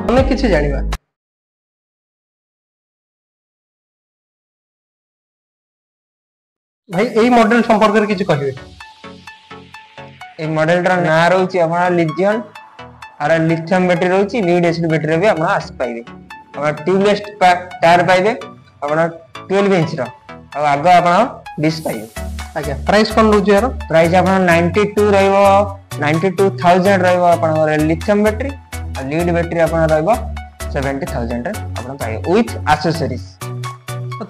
अनेक किसी जानिबा भाई एई मॉडल संपर्क रे किछि कहिबे ए मॉडल रा ना रहउची अपना लिथियम आर लिथियम बैटरी रहउची लीड एसिड बैटरी भी अपना आस पाइबे अपना ट्यूबलेस टायर पाइबे अपना 12 इंच रा आ आगो अपना डिश पाइबे आज्ञा प्राइस कोन रहउची यार प्राइस अपना 92 रहइबो 92000 रहइबो अपना लिथियम बैटरी आ लीड बैटरी अपना रहइबो 70000 रे अपना पाइबे विथ एक्सेसरीज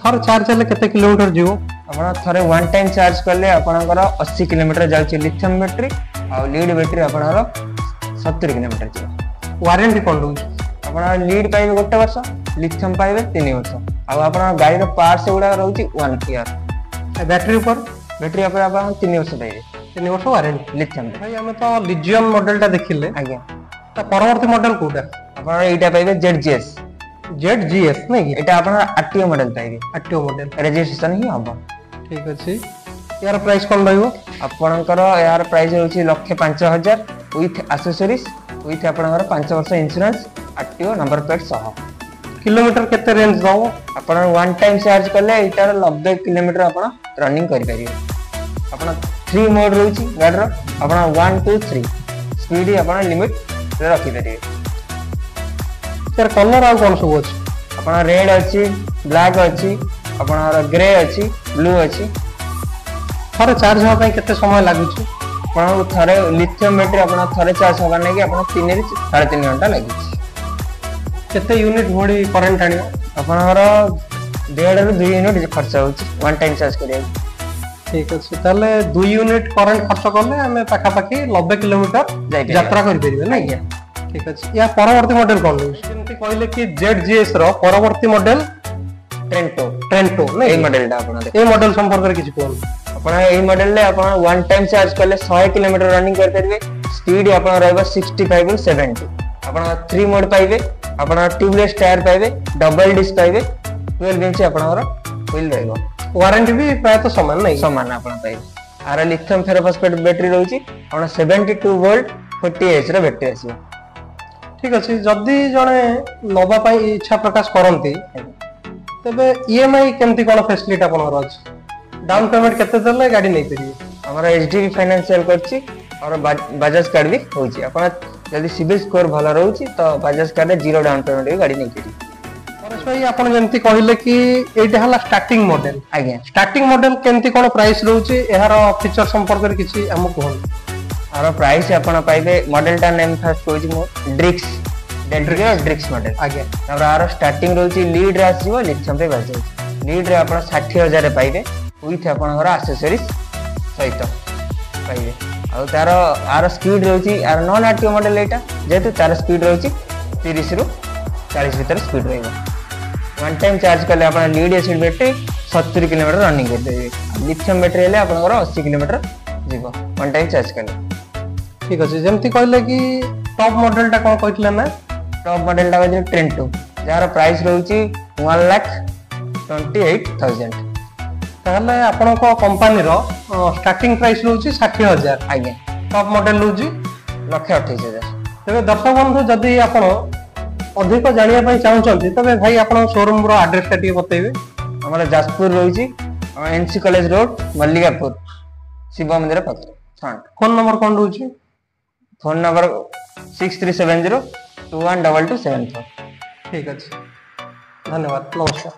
थर चार्ज हेले केते किलोमीटर जीवो अपना थरे वन टाइम चार्ज करले आपनकर 80 किलोमीटर जाउची लिथियम बैटरी आ लीड बैटरी आपनकर 70 किलोमीटर जीवो वारंटी कोन रहउची अपना लीड पाइबे गोटे वर्ष लिथियम पाइबे 3 वर्ष आ अपना गाड़ी रो पार्ट्स गुडा रहउची 1 ईयर बैटरी ऊपर अपना 3 वर्ष पाइबे 3 वर्ष वारंटी लिथियम भाई हमें तो लिथियम मॉडल टा देखिले आज्ञा ता परवर्ती मॉडल कोटा अपना एटा पाइबे ZGS ZGS नहीं एटा अपना आरटीओ मॉडल पाइबे आरटीओ मॉडल रजिस्ट्रेशन ही हबो ठीक अछि यार प्राइस कोन रहइबो आपनकर यार प्राइस होची 1,05,000 विथ एक्सेसरीज विथ आपनकर 5 वर्ष इंश्योरेंस आरटीओ नंबर प्लेट सह किलोमीटर केते रेंज दो अपन वन टाइम चार्ज करले इटार 90 किलोमीटर अपन रनिंग करि परियो अपन 3 मोड रहउची गाडी रो अपन 1 2 3 स्पीड अपन लिमिट रे रखि परियो यार कलर आ कोन सब अछि अपन रेड अछि ब्लैक अछि अपन ग्रे अछि ब्लू अछि थरे चार्ज होबा पय केते समय लागुची अपन थरे लिथियम बैटरी अपन थरे चार्ज होबा नै कि अपन 3 रे 3.5 घंटा लागुची केते यूनिट घोड़ी करंट आनियो आपनकर 1.5 ରୁ 2 यूनिट खर्च होची वन टाइम चार्ज करिया ठीक अछि ताले 2 यूनिट करंट खर्च करले हमें पाखा पाखी 90 किलोमीटर यात्रा करि परिबे नै ठीक अछि या परवर्ती मॉडल कोन जेमति कहले कि ZGS रो परवर्ती मॉडल ट्रेंटो नै ए मॉडल टा आपन ए मॉडल संपर्क रे किछि कोन अपन ए मॉडल ले अपन वन टाइम चार्ज करले 100 किलोमीटर रनिंग कर परिबे स्पीड अपन रहबा 65 ରୁ 70 अपन 3 मोड पाइबे अपन ट्यूबलेस टायर पाइबे डबल डिस्क पाइबे 12 इंच आपनकर व्हील रहइबो वारंटी भी प्राय तो समान आपन पाइबे आर लिथियम फेरोफॉस्फेट बैटरी रहउची अपन 72 वोल्ट 40 एच रे बैटरी आसीबो ठीक अछि जदी जणे नबा पई इच्छा प्रकाश करंती तबे ईएमआई केमती कोन फैसिलिटी आपनकर अछि डाउन पेमेंट केते देले गाड़ी नै परिबे हमरा एचडीबी फाइनेंशियल करछि और बजाज कार्ड भी होछि अपन जल्दी सिबिल स्कोर भला रहउछि तो बजाज कार्ड रे जीरो डाउन पेमेंट भी गाड़ी नै करी परेश भाई आपण जेमती कहिले कि एटा हला स्टार्टिंग मॉडल आज्ञा स्टार्टिंग मॉडल केमती कोन प्राइस रहउछि एहार फीचर संपर्क रे किछि हम कोन आरो प्राइस आपण पाइबे मॉडल टा नेम फर्स्ट होछि मो ड्रिक्स मॉडल आज्ञा और आरो स्टार्टिंग रहउछि लीड रे आसीबो लिथियम पे बाजै लीड रे आपण 60000 रे पाइबे विथ आपनकर एक्सेसरीज सहित पाइबे आ तार आर स्पीड रहउछि आर नॉन आरटीओ मॉडल एटा जेतु तार स्पीड रहउछि 30 ରୁ 40 भीतर स्पीड रहइबो वन टाइम चार्ज करले आपण lead acid battery 70 kilometre running कर देबे लिथियम बैटरी हेले आपनकर 80 किलोमीटर जीवो वन टाइम चार्ज करले ठीक अछि जेमती कहले कि टॉप मॉडल टा कोन कहितले ना टॉप मॉडल टा जे ट्रेंटो जार प्राइस रहउछि 1,28,000 ताहले आपन को कंपनी रो स्टार्टिंग प्राइस रहउछि 60000 आज्ञा टॉप मॉडल रहउछि 1,28,000 तबे दर्शक बंधु जदी आपण अधिक जानिया पई चाहउछंती तबे भाई आपण शोरूम रो एड्रेस टा टिके बतैबे हमरा जाजपुर रहउछि NC college road Mallikapur Shiv Mandir पास फ्रंट फोन नंबर कोन रहउछि फोन नंबर 6370212274 ठीक अछि धन्यवाद नमस्कार।